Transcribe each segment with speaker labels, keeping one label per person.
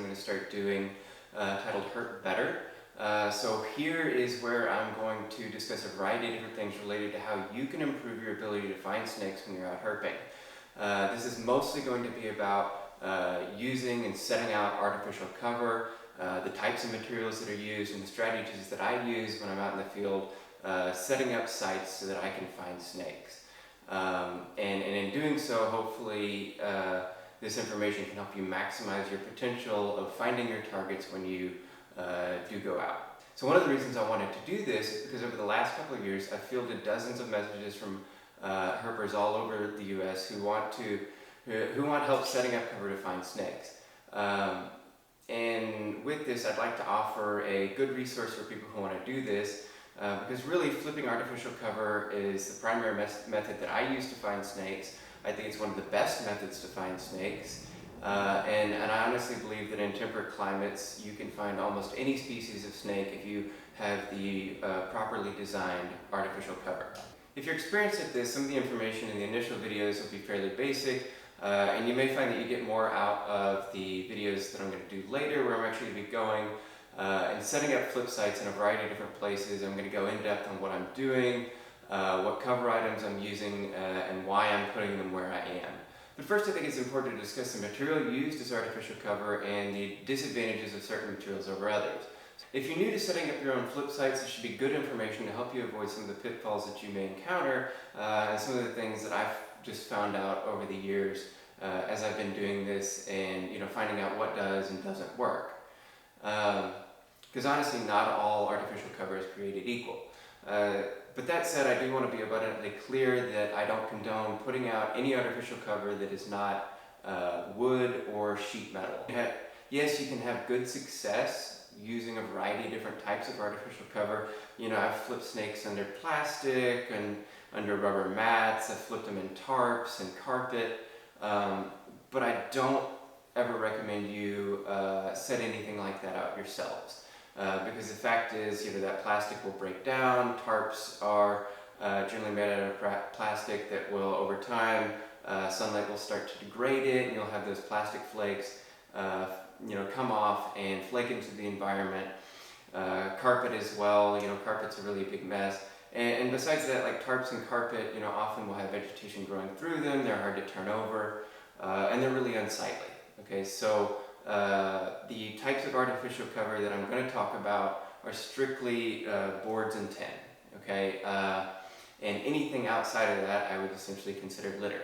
Speaker 1: going to start doing titled Herp Better. So here is where I'm going to discuss a variety of different things related to how you can improve your ability to find snakes when you're out herping. This is mostly going to be about using and setting out artificial cover, the types of materials that are used, and the strategies that I use when I'm out in the field setting up sites so that I can find snakes. And in doing so, hopefully this information can help you maximize your potential of finding your targets when you do go out. So one of the reasons I wanted to do this is because over the last couple of years I've fielded dozens of messages from herpers all over the US who want help setting up cover to find snakes. And with this, I'd like to offer a good resource for people who want to do this, because really flipping artificial cover is the primary method that I use to find snakes. I think it's one of the best methods to find snakes. And I honestly believe that in temperate climates you can find almost any species of snake if you have the properly designed artificial cover. If you're experienced at this, some of the information in the initial videos will be fairly basic, and you may find that you get more out of the videos that I'm going to do later, where I'm actually going to be going and setting up flip sites in a variety of different places. I'm going to go in depth on what I'm doing, what cover items I'm using, and why I'm putting them where I am. But first, I think it's important to discuss the material used as artificial cover and the disadvantages of certain materials over others. If you're new to setting up your own flip sites, this should be good information to help you avoid some of the pitfalls that you may encounter, and some of the things that I've just found out over the years as I've been doing this, and finding out what does and doesn't work. Because honestly, not all artificial cover is created equal. But that said, I do want to be abundantly clear that I don't condone putting out any artificial cover that is not wood or sheet metal. Yes, you can have good success using a variety of different types of artificial cover. I've flipped snakes under plastic and under rubber mats. I've flipped them in tarps and carpet. But I don't ever recommend you set anything like that out yourselves. Because the fact is, that plastic will break down. Tarps are generally made out of plastic that will, over time, sunlight will start to degrade it, and you'll have those plastic flakes come off and flake into the environment. Carpet as well, carpet's a really big mess. And besides that, like tarps and carpet, often will have vegetation growing through them. They're hard to turn over, and they're really unsightly. Okay, so the types of artificial cover that I'm going to talk about are strictly boards and tin. Okay, and anything outside of that I would essentially consider litter.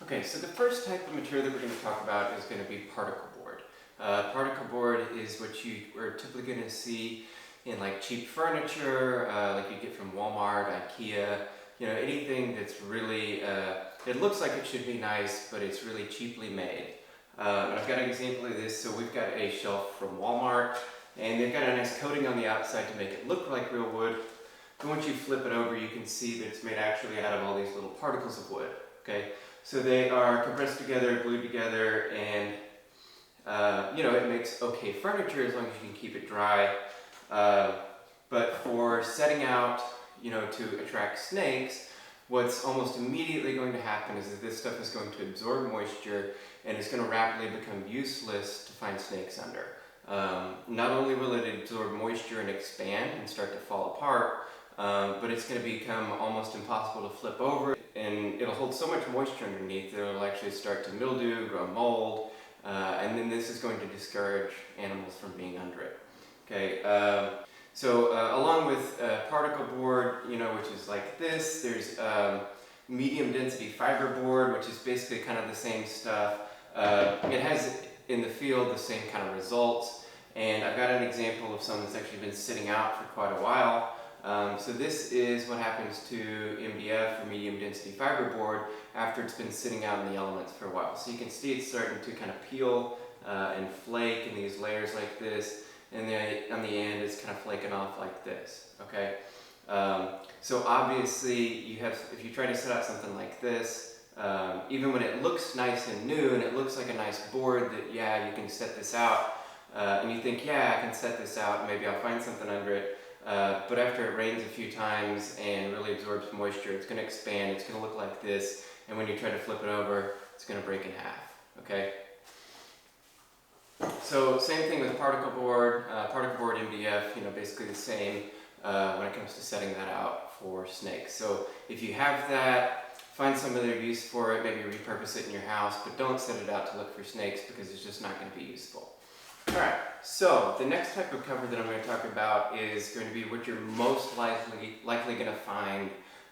Speaker 1: Okay, so the first type of material that we're going to talk about is going to be particle board. Particle board is what you are typically going to see in like cheap furniture, like you get from Walmart, IKEA, anything that's really, it looks like it should be nice, but it's really cheaply made. And I've got an example of this. So we've got a shelf from Walmart, and they've got a nice coating on the outside to make it look like real wood. But once you flip it over, you can see that it's made actually out of all these little particles of wood. Okay, so they are compressed together, glued together, and it makes okay furniture as long as you can keep it dry. But for setting out, to attract snakes, what's almost immediately going to happen is that this stuff is going to absorb moisture, and it's going to rapidly become useless to find snakes under. Not only will it absorb moisture and expand and start to fall apart, but it's going to become almost impossible to flip over, and it'll hold so much moisture underneath that it'll actually start to mildew, grow mold, and then this is going to discourage animals from being under it. Okay, so along with particle board, which is like this, there's medium density fiber board, which is basically kind of the same stuff. It has in the field the same kind of results, and I've got an example of some that's actually been sitting out for quite a while. So this is what happens to MDF, or medium density fiber board, after it's been sitting out in the elements for a while. So you can see it's starting to kind of peel and flake in these layers like this, and then on the end it's kind of flaking off like this. Okay, so obviously if you try to set out something like this, even when it looks nice and new and it looks like a nice board that you can set this out, and you think I can set this out, maybe I'll find something under it. But after it rains a few times and really absorbs moisture, it's going to expand, it's going to look like this, and when you try to flip it over, it's going to break in half. Okay? So same thing with particle board. Particle board MDF, basically the same when it comes to setting that out for snakes. So if you have that, find some other use for it, maybe repurpose it in your house, but don't set it out to look for snakes because it's just not going to be useful. Alright, so the next type of cover that I'm going to talk about is going to be what you're most likely going to find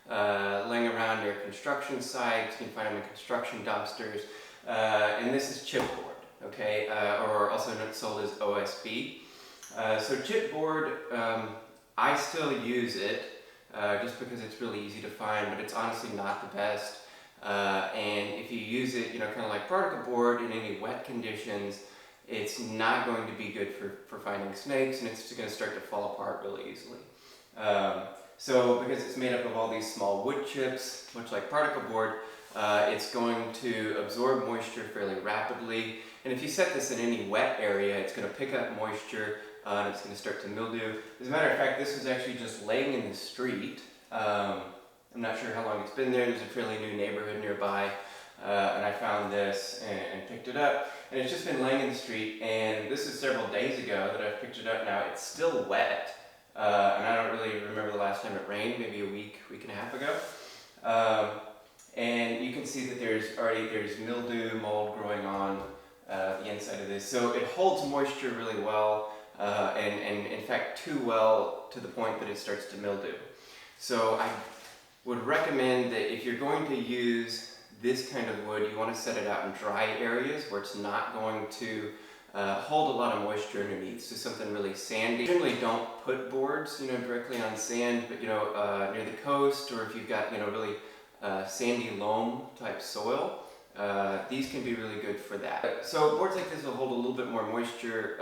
Speaker 1: laying around near construction sites. You can find them in construction dumpsters, and this is chipboard, okay, or also sold as OSB. So chipboard, I still use it just because it's really easy to find, but it's honestly not the best. And if you use it, kind of like particle board in any wet conditions, it's not going to be good for finding snakes, and it's just going to start to fall apart really easily. So because it's made up of all these small wood chips, much like particle board, it's going to absorb moisture fairly rapidly. And if you set this in any wet area, it's going to pick up moisture and it's going to start to mildew. As a matter of fact, this was actually just laying in the street. I'm not sure how long it's been there. There's a fairly new neighborhood nearby. And I found this and picked it up. And it's just been laying in the street. And this is several days ago that I've picked it up now. It's still wet. And I don't really remember the last time it rained, maybe a week and a half ago. And you can see that there's mildew, mold growing on the inside of this. So it holds moisture really well, and in fact too well to the point that it starts to mildew. So I would recommend that if you're going to use this kind of wood, you want to set it out in dry areas where it's not going to hold a lot of moisture underneath, so something really sandy. Generally don't put boards, directly on sand, but near the coast, or if you've got really sandy loam type soil, these can be really good for that. So boards like this will hold a little bit more moisture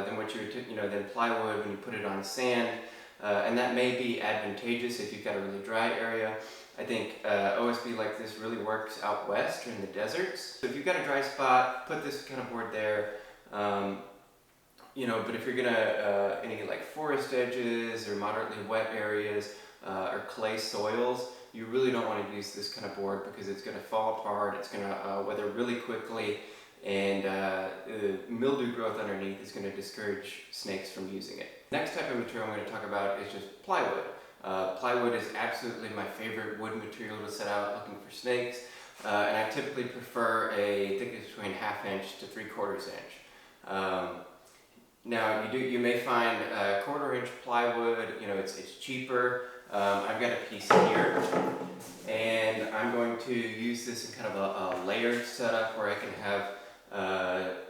Speaker 1: than what than plywood when you put it on sand, and that may be advantageous if you've got a really dry area. I think OSB like this really works out west or in the deserts. So if you've got a dry spot, put this kind of board there. But if you're gonna any like forest edges or moderately wet areas or clay soils, you really don't want to use this kind of board because it's going to fall apart. It's going to weather really quickly, and mildew growth underneath is going to discourage snakes from using it. Next type of material I'm going to talk about is just plywood. Plywood is absolutely my favorite wood material to set out looking for snakes, and I typically prefer a thickness between 1/2 inch to 3/4 inch. Now you may find 1/4 inch plywood. It's cheaper. I've got a piece here, and I'm going to use this in kind of a layered setup where I can have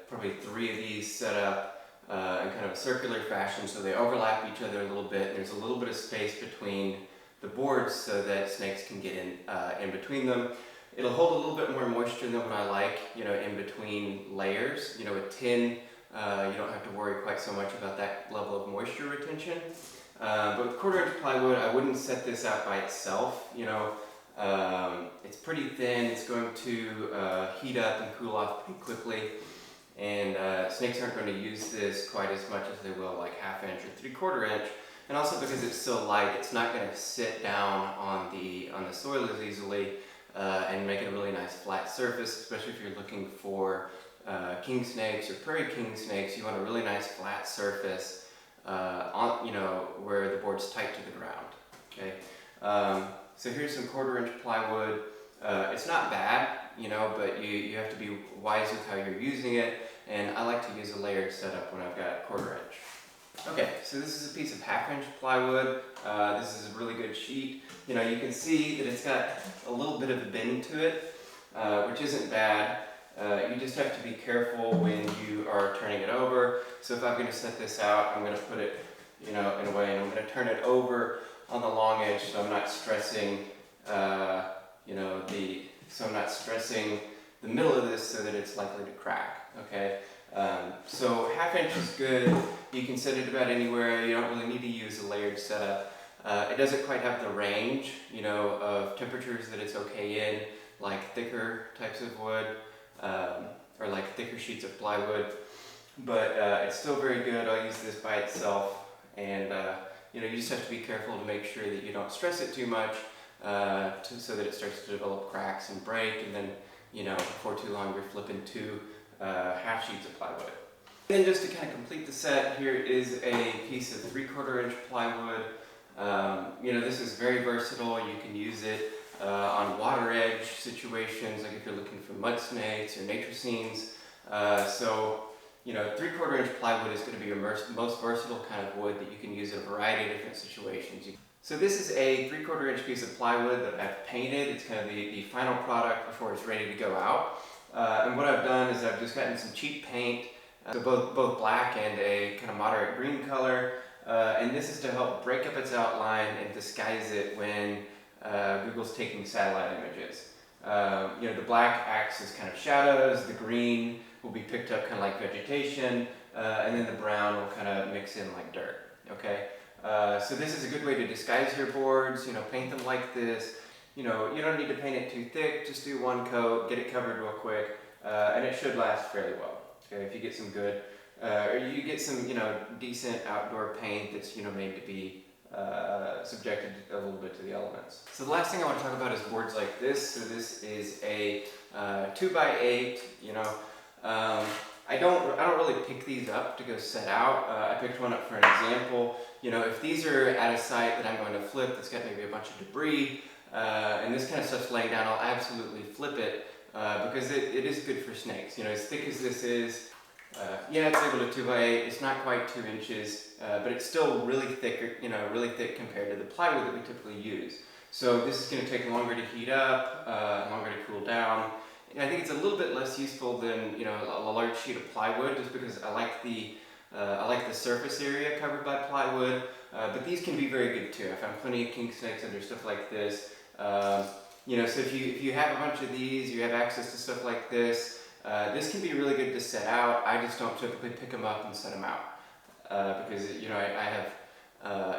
Speaker 1: probably 3 of these set up in kind of a circular fashion, so they overlap each other a little bit. There's a little bit of space between the boards so that snakes can get in between them. It'll hold a little bit more moisture than what I like, in between layers. With tin, you don't have to worry quite so much about that level of moisture retention. But with 1/4 inch plywood, I wouldn't set this out by itself. It's pretty thin. It's going to heat up and cool off pretty quickly, and snakes aren't going to use this quite as much as they will like 1/2 inch or 3/4 inch. And also because it's so light, it's not going to sit down on the soil as easily and make it a really nice flat surface, especially if you're looking for king snakes or prairie king snakes. You want a really nice flat surface where the board's tight to the ground. Okay, so here's some 1/4 inch plywood. It's not bad, but you have to be wise with how you're using it, and I like to use a layered setup when I've got 1/4 inch. Okay, so this is a piece of 1/2 inch plywood. This is a really good sheet. You can see that it's got a little bit of a bend to it, which isn't bad. You just have to be careful when you are turning it over. So if I'm going to set this out, I'm going to put it, in a way, and I'm going to turn it over on the long edge, so I'm not stressing, I'm not stressing the middle of this so that it's likely to crack. Okay, so 1/2 inch is good. You can set it about anywhere. You don't really need to use a layered setup. It doesn't quite have the range, of temperatures that it's okay in, like thicker types of wood. Or like thicker sheets of plywood, but it's still very good. I'll use this by itself, and you just have to be careful to make sure that you don't stress it too much, so that it starts to develop cracks and break, and then before too long you're flipping 2 half sheets of plywood. Then just to kind of complete the set, here is a piece of 3/4 inch plywood. This is very versatile. You can use it on water edge situations, like if you're looking for mud snakes or nature scenes. 3/4 inch plywood is going to be your most versatile kind of wood that you can use in a variety of different situations. So this is a 3/4 inch piece of plywood that I've painted. It's kind of the final product before it's ready to go out. And what I've done is I've just gotten some cheap paint, so both black and a kind of moderate green color. And this is to help break up its outline and disguise it when Google's taking satellite images. The black acts as kind of shadows, the green will be picked up kind of like vegetation, and then the brown will kind of mix in like dirt, okay? So this is a good way to disguise your boards, paint them like this. You don't need to paint it too thick, just do one coat, get it covered real quick, and it should last fairly well, okay? If you get some good, or you get some, decent outdoor paint that's, made to be subjected a little bit to the elements. So the last thing I want to talk about is boards like this. So this is a 2x8, I don't really pick these up to go set out. I picked one up for an example. If these are at a site that I'm going to flip that's got maybe a bunch of debris, and this kind of stuff's laying down, I'll absolutely flip it because it is good for snakes. As thick as this is, yeah, it's able to 2x8. It's not quite 2 inches, but it's still really thick, really thick compared to the plywood that we typically use. So this is going to take longer to heat up, longer to cool down. And I think it's a little bit less useful than a large sheet of plywood, just because I like the surface area covered by plywood. But these can be very good too. I found plenty of king snakes under stuff like this. So if you have a bunch of these, you have access to stuff like this. This can be really good to set out. I just don't typically pick them up and set them out because I have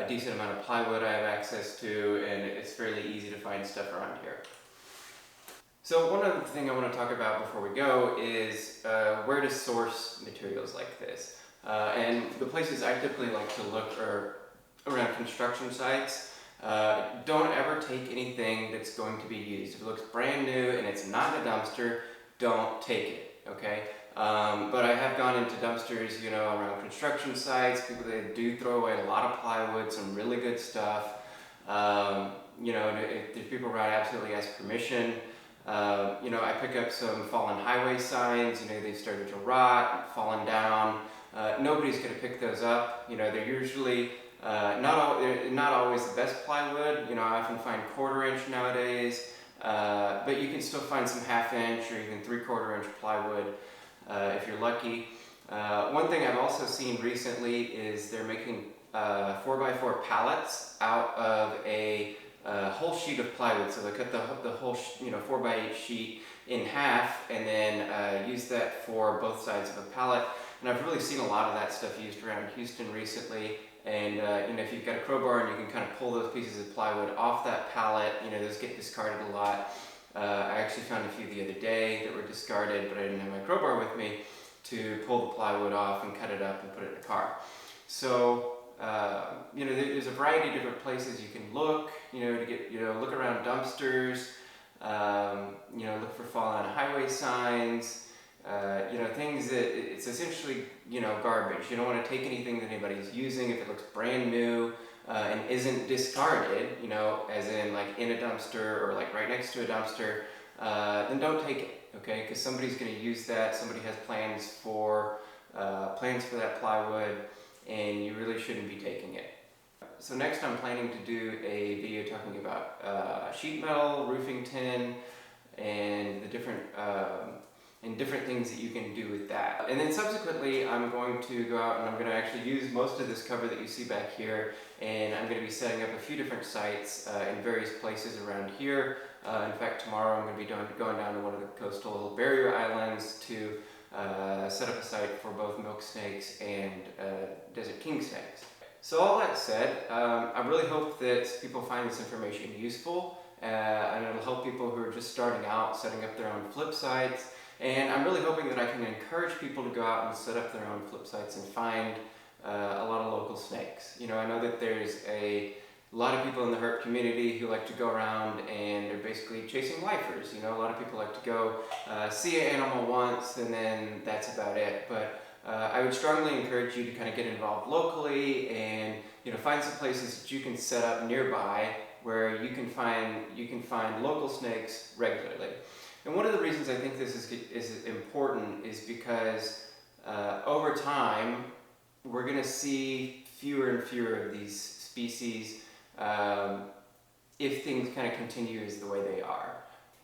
Speaker 1: a decent amount of plywood I have access to, and it's fairly easy to find stuff around here. So one other thing I want to talk about before we go is where to source materials like this. And the places I typically like to look are around construction sites. Don't ever take anything that's going to be used. If it looks brand new and it's not in a dumpster, don't take it, okay? But I have gone into dumpsters, around construction sites. People, they do throw away a lot of plywood, some really good stuff. If people around, absolutely ask permission. I pick up some fallen highway signs. They've started to rot, fallen down. Nobody's going to pick those up. They're usually not always the best plywood. I often find 1/4 inch nowadays. But you can still find some 1/2 inch or even 3/4 inch plywood if you're lucky. One thing I've also seen recently is they're making 4x4 pallets out of a whole sheet of plywood. So they cut the whole 4x8 sheet in half and then use that for both sides of a pallet. And I've really seen a lot of that stuff used around Houston recently. And if you've got a crowbar and you can kind of pull those pieces of plywood off that pallet, those get discarded a lot. I actually found a few the other day that were discarded, but I didn't have my crowbar with me to pull the plywood off and cut it up and put it in the car. So there's a variety of different places you can look, to get, look around dumpsters, look for fallen highway signs. Things that it's essentially, garbage. You don't want to take anything that anybody's using if it looks brand new and isn't discarded, as in like in a dumpster or like right next to a dumpster, then don't take it, okay? Because somebody's going to use that. Somebody has plans for that plywood, and you really shouldn't be taking it. So next I'm planning to do a video talking about sheet metal, roofing tin, and the different things that you can do with that. And then subsequently I'm going to go out and I'm going to actually use most of this cover that you see back here, and I'm going to be setting up a few different sites in various places around here. In fact, tomorrow I'm going to be going down to one of the coastal barrier islands to set up a site for both milk snakes and desert king snakes. So all that said, I really hope that people find this information useful, and it'll help people who are just starting out setting up their own flip sites. And I'm really hoping that I can encourage people to go out and set up their own flip sites and find a lot of local snakes. I know that there's a lot of people in the herp community who like to go around and they're basically chasing lifers. A lot of people like to go see an animal once and then that's about it. But I would strongly encourage you to kind of get involved locally and find some places that you can set up nearby where you can find local snakes regularly. And one of the reasons I think this is important is because over time we're going to see fewer and fewer of these species if things kind of continue as the way they are.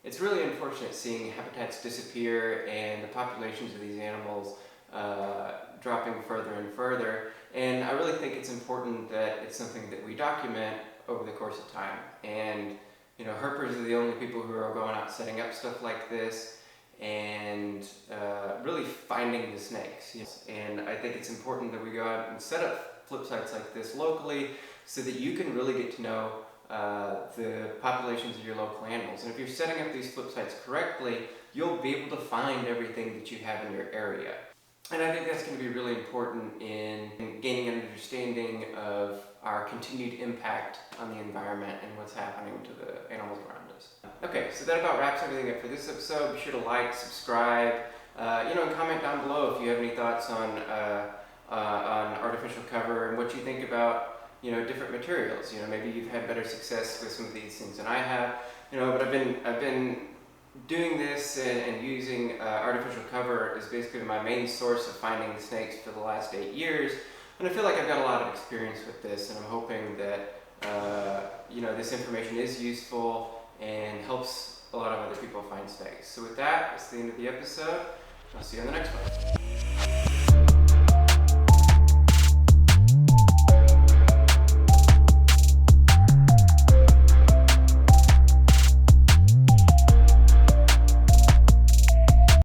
Speaker 1: It's really unfortunate seeing habitats disappear and the populations of these animals dropping further and further, and I really think it's important that it's something that we document over the course of time. And herpers are the only people who are going out setting up stuff like this and really finding the snakes. And I think it's important that we go out and set up flip sites like this locally so that you can really get to know the populations of your local animals. And if you're setting up these flip sites correctly, you'll be able to find everything that you have in your area. And I think that's going to be really important in gaining an understanding of our continued impact on the environment and what's happening to the animals around us. Okay, so that about wraps everything up for this episode. Be sure to like, subscribe, and comment down below if you have any thoughts on artificial cover and what you think about different materials. Maybe you've had better success with some of these things than I have. But I've been doing this and using artificial cover is basically my main source of finding snakes for the last 8 years, and I feel like I've got a lot of experience with this, and I'm hoping that this information is useful and helps a lot of other people find snakes. So with that, it's the end of the episode. I'll see you on the next one.